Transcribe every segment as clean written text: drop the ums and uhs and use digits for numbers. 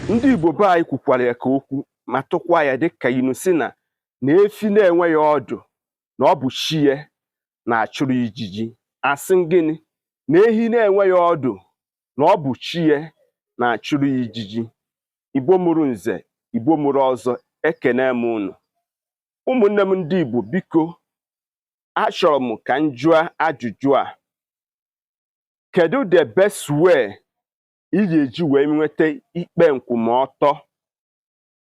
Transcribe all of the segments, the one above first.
ndị Igbo be anyị kwukwara ya ka okwu ma tụkwa ya dịka ilu si na efi na-enweghị ọdụ na ọ bụ chi ya na-achụrụ ijiji. Asị gịnị? Na ehi na-enweghị ọdụ na ọ bụ chi ya na-achụrụ ijiji. Igbo mụrụ nze, Igbo mụrụ ọzọ, ekene m unu. Ụmụnne m ndị Igbo, biko achọrọ m ka m jụọ ajụjụ a. Kedu the best way ị ga-eji wee nweta ikpe nkwụmọtọ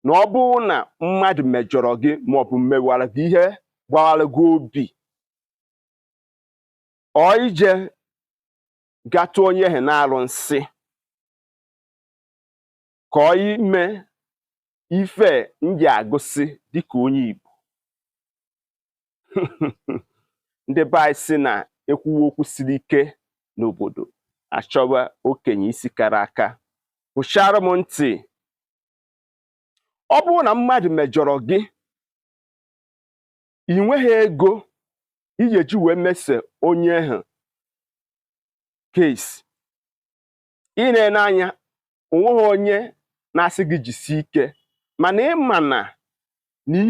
na ọ bụrụ na mmadụ mejọrọ gị maọbụ mewara gị ihe gbawara gị obi? Ọ ije gatụ onye ahụ na-arụ nsị ka ọ ime ife ndị agụsị dịka onye Igbo. Ndị be anyị sị na ekwuwa okwu siri ike n'obodo achọwa okenye isi kara aka. Hụchara m ntị. Ọ bụrụ na mmadụ mejọrọ gị, ị nweghị ego ị ga-eji wee mese onye ahụ case, ị na-ene anya onweghị onye na-asị gị jisie ike, mana ị ma na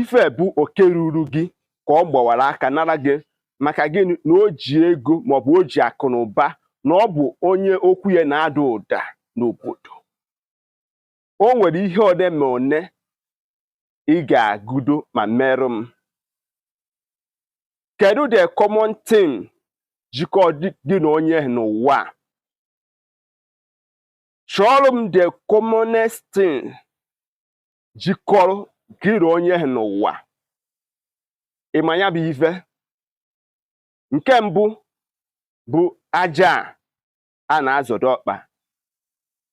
ife bụ oke ruru gị ka ọ gbawara aka nara gị maka gịnị? Na o ji ego maọbụ o ji akụ na ụba, na ọ bụ onye okwu ya na-ada ụda n'obodo. O nwere ihe ode ma one ị ga-agụdo ma merụ m. Kedu the common thing jikọ gị na onye n'ụwa a? Chọrọ m the commonest thing jikọrọ gị na onye n'ụwa. Ị ma ya bụ ife? Nke mbụ bụ aja a na-azọdo ọkpa,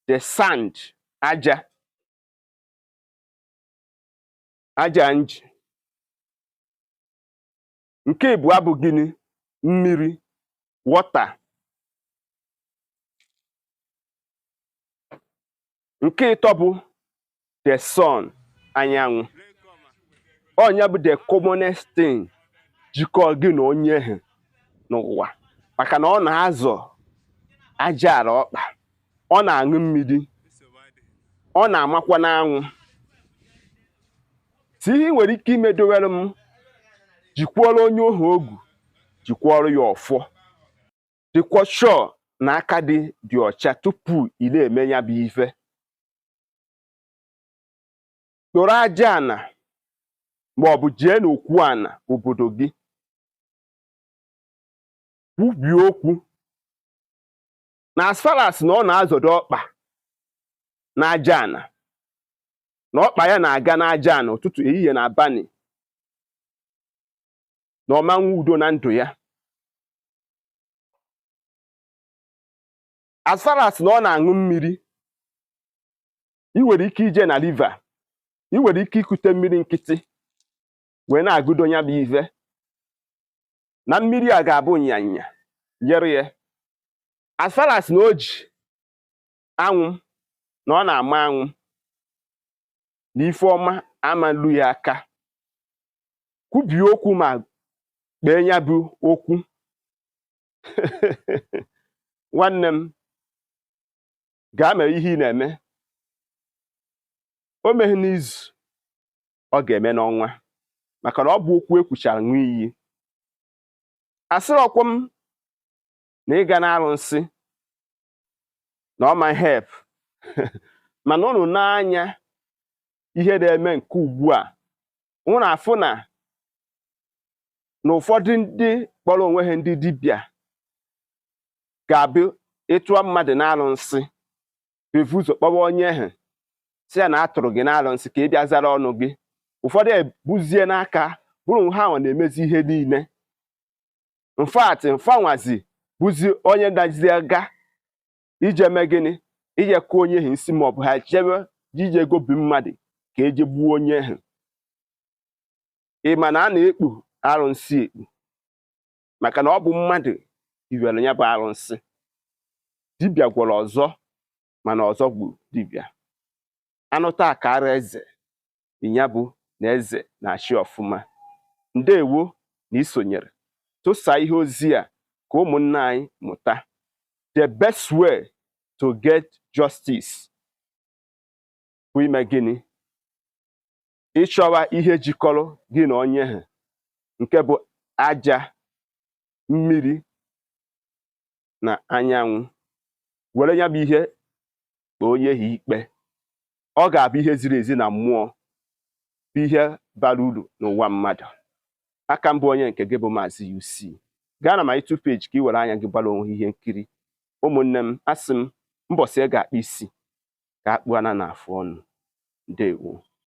the sand, aja nji. Nke abụọ bụ gịnị? Mmiri, water. Nke ịtọ bụ the sun, anyanwụ. Onye bụ the commonest thing jikọ gị na onye ahụ n'ụwa, maka na ọ na-azọ aja ala ọkpa, ọ na-aṅụ mmiri, ọ na-amakwa n'anwụ. Si ihe nwere ike imedowere m, jikwuoro onye ohu ogwu, jikwuoro ya ọfọ. Dịkwa sure na aka dị ọcha tupu ị na-eme ya bụ ife. Toro aja ana maọbụ jee n'okwu ana obodo gị, kwubie okwu na as far as na ọ na-azọdo ọkpa n'aja ana, na ọkpa ya na-aga n'aja ana ụtụtụ, ehihie na abalị, na ọmanwụ udo na ndụ ya. As far as na ọ na-aṅụ mmiri, ị nwere ike ije na river, ị nwere ike ikute mmiri nkịtị wee na-agụdo ya bụ ife, na mmiri a ga-abụ nyanya nyere ya. As far as na o ji anwụ, na ọ na-ama anwụ, na ife ọma amalụ ya aka. Kwubie okwu ma kpee ya bụ okwu. Nwanne m, gaa mere ihe ị na-eme. O meghị n'izu, ọ ga-eme n'ọnwa, maka na ọ bụ okwu ekwuchara ṅụọ iyi. Asịrọkwa m na ịga na-arụ nsị na ọ ma help. Mana unu n'anya ihe na-eme nke ugbu a, unu afụ na ụfọdụ ndị kpọrọ onwe ha ndị dibịa ga-abịa ịtụọ mmadụ na-arụ nsị, evu ụzọ kpọwa onye ahụ si ya na atụrụ gị na-arụ nsị ka ị bịa zara ọnụ gị. Ụfọdụ ebuzie n'aka bụrụ ha nwa na-emezi ihe niile. Mfatị mfanwazi bụzi onye daziega ije mee gịnị? Ije kụọ onye ahụ nsị, maọbụ ha chebe ije gobi mmadụ ka eje gbuo onye ahụ. Ị ma na a na-ekpu arụnsị ekpu, maka na ọ bụ mmadụ iwere ya bụ arụnsị. Dibịa gwọrọ ọzọ, mana ọzọ gburu dibịa. Anụta akara eze, ya bụ na eze na-achị ọfụma. Ndewo na isonyere. Tụsaa ihe ozi a ka ụmụnne anyị mụta the best way to get justice. bụ ime gịnị ịchọwa ihe jikọrọ gị na onye ha nke bụ aja mmiri na anyanwụ were ya bụ ihe kpee onye ha ikpe ọ ga-abụ ihe ziri ezi na mmụọ bụ ihe bara uru n'ụwa mmadụ. Aka mbụ onye nke gị bụ Maazị UC. Gaa na my YouTube page ka ị were anya gị gbara onwe ihe nkiri. Ụmụnne m, asị m mbọsị ị ga-akpa isi ka akpụ ana na afụ ọnụ. Ndewo.